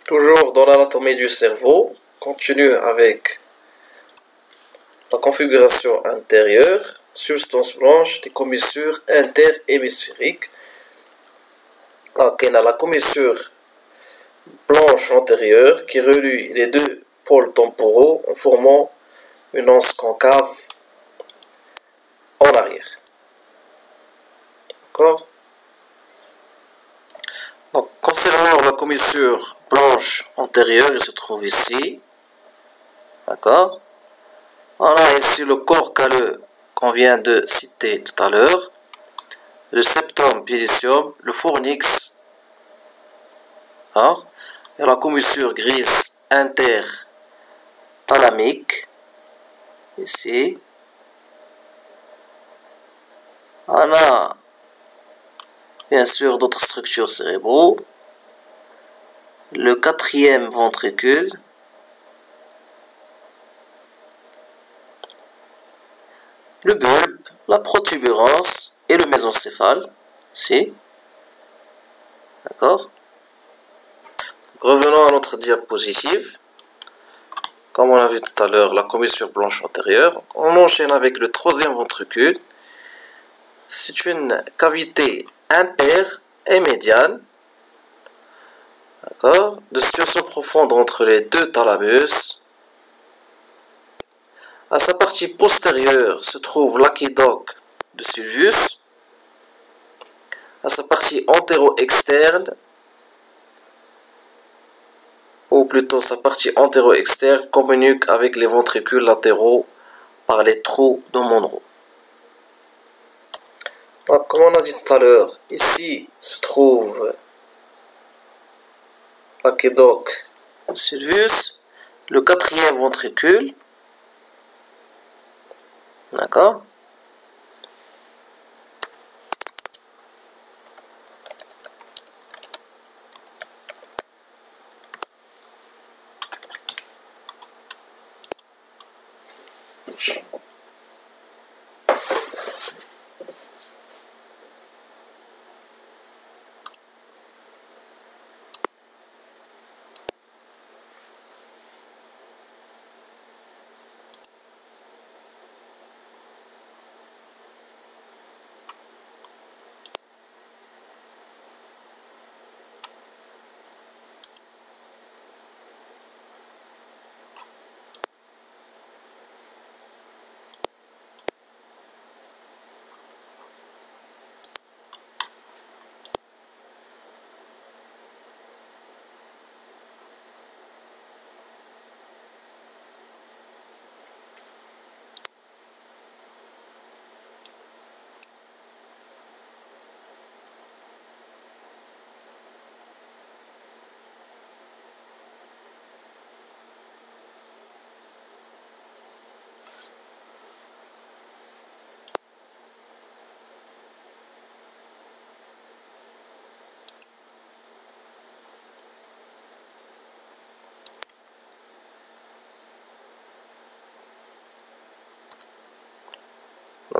Toujours dans l'anatomie du cerveau, continue avec la configuration intérieure, substance blanche des commissures interhémisphériques. On a la commissure blanche antérieure qui relie les deux pôles temporaux en formant une anse concave en arrière. D'accord? Donc, concernant la commissure blanche antérieure, il se trouve ici. D'accord? On a ici le corps calleux qu'on vient de citer tout à l'heure, le septum pélicium, le fornix, d'accord? Et la commissure grise interthalamique, ici. On a bien sûr d'autres structures cérébraux, le quatrième ventricule, le bulbe, la protubérance et le mésencéphale, ici. D'accord? Revenons à notre diapositive. Comme on a vu tout à l'heure, la commissure blanche antérieure. On enchaîne avec le troisième ventricule. C'est une cavité impaire et médiane. D'accord? De situation profonde entre les deux thalamus. À sa partie postérieure se trouve l'aqueduc de Sylvius. À sa partie antéro-externe, ou plutôt sa partie antéro-externe, communique avec les ventricules latéraux par les trous de Monro. Donc, comme on a dit tout à l'heure, ici se trouve l'aqueduc de Sylvius, le quatrième ventricule. D'accord?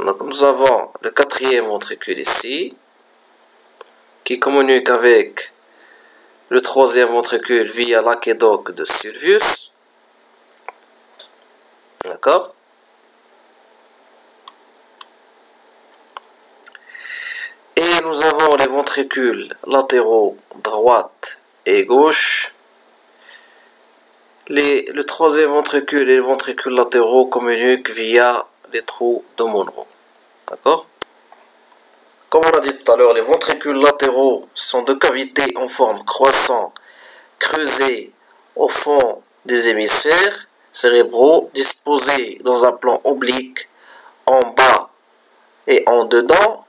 Donc nous avons le quatrième ventricule ici, qui communique avec le troisième ventricule via l'aqueduc de Sylvius. D'accord? Et nous avons les ventricules latéraux droite et gauche. Le troisième ventricule et les ventricules latéraux communiquent via les trous de Monro. D'accord? Comme on a dit tout à l'heure, les ventricules latéraux sont deux cavités en forme croissant, creusées au fond des hémisphères cérébraux, disposées dans un plan oblique en bas et en dedans,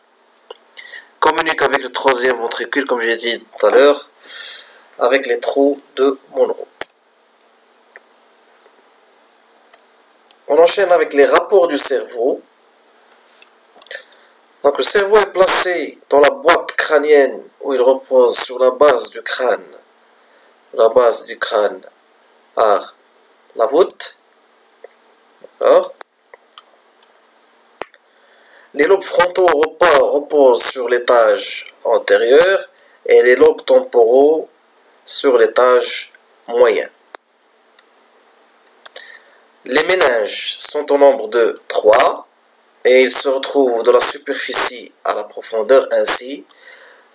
communiquent avec le troisième ventricule, comme j'ai dit tout à l'heure, avec les trous de Monro. On enchaîne avec les rapports du cerveau. Donc le cerveau est placé dans la boîte crânienne où il repose sur la base du crâne. La base du crâne par la voûte. D'accord? Les lobes frontaux reposent sur l'étage antérieur et les lobes temporaux sur l'étage moyen. Les méninges sont au nombre de 3 et ils se retrouvent de la superficie à la profondeur ainsi.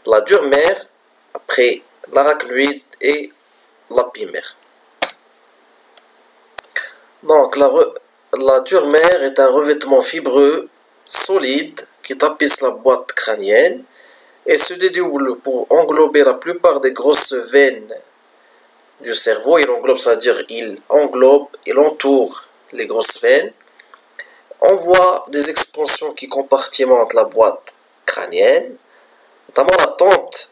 La dure mère, après l'arachnoïde et la pimère. Donc la dure mère est un revêtement fibreux solide qui tapisse la boîte crânienne et se dédouble pour englober la plupart des grosses veines du cerveau. Il englobe, c'est-à-dire il entoure les grosses veines. On voit des expansions qui compartimentent la boîte crânienne, notamment la tente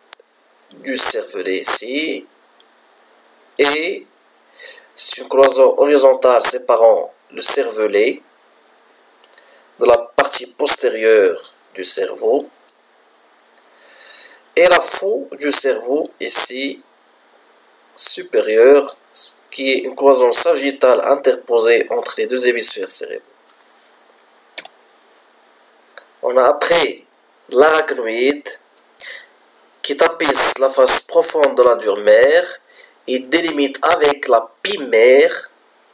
du cervelet ici, et c'est une cloison horizontale séparant le cervelet de la partie postérieure du cerveau et la faux du cerveau ici supérieure qui est une cloison sagittale interposée entre les deux hémisphères cérébraux. On a après l'arachnoïde qui tapisse la face profonde de la dure mère et délimite avec la pimère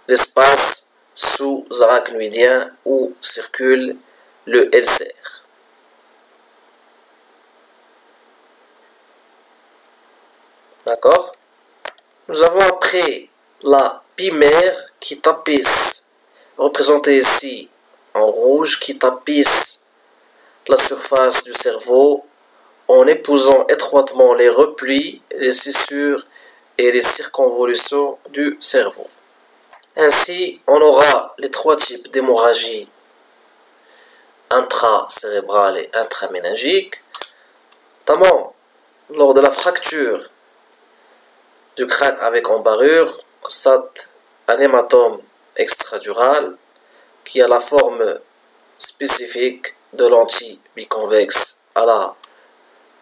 l'espace sous-arachnoïdien où circule le LCR. D'accord? Nous avons après la pimère qui tapisse, représentée ici en rouge, qui tapisse la surface du cerveau en épousant étroitement les replis, les scissures et les circonvolutions du cerveau. Ainsi, on aura les 3 types d'hémorragie intracérébrale et intraméningique, notamment lors de la fracture du crâne avec embarrure, on constate un hématome extradural qui a la forme spécifique de lentille biconvexe à la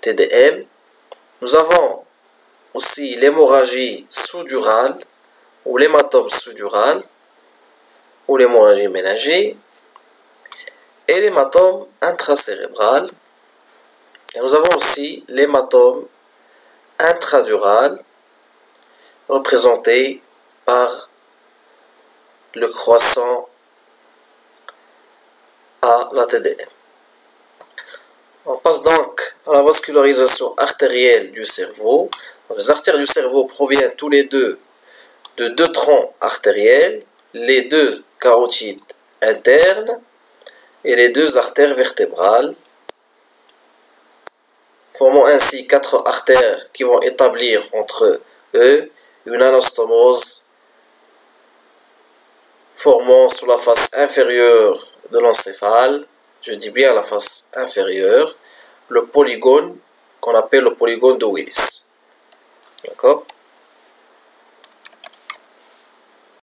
TDM. Nous avons aussi l'hémorragie sous-durale ou l'hématome sous-dural ou l'hémorragie méningée et l'hématome intracérébral. Et nous avons aussi l'hématome intradural représenté par le croissant à la TDM. On passe donc à la vascularisation artérielle du cerveau. Donc, les artères du cerveau proviennent tous les deux de 2 troncs artériels, les 2 carotides internes et les 2 artères vertébrales, formant ainsi 4 artères qui vont établir entre eux une anastomose formant sur la face inférieure de l'encéphale, je dis bien la face inférieure, le polygone qu'on appelle le polygone de Willis. D'accord?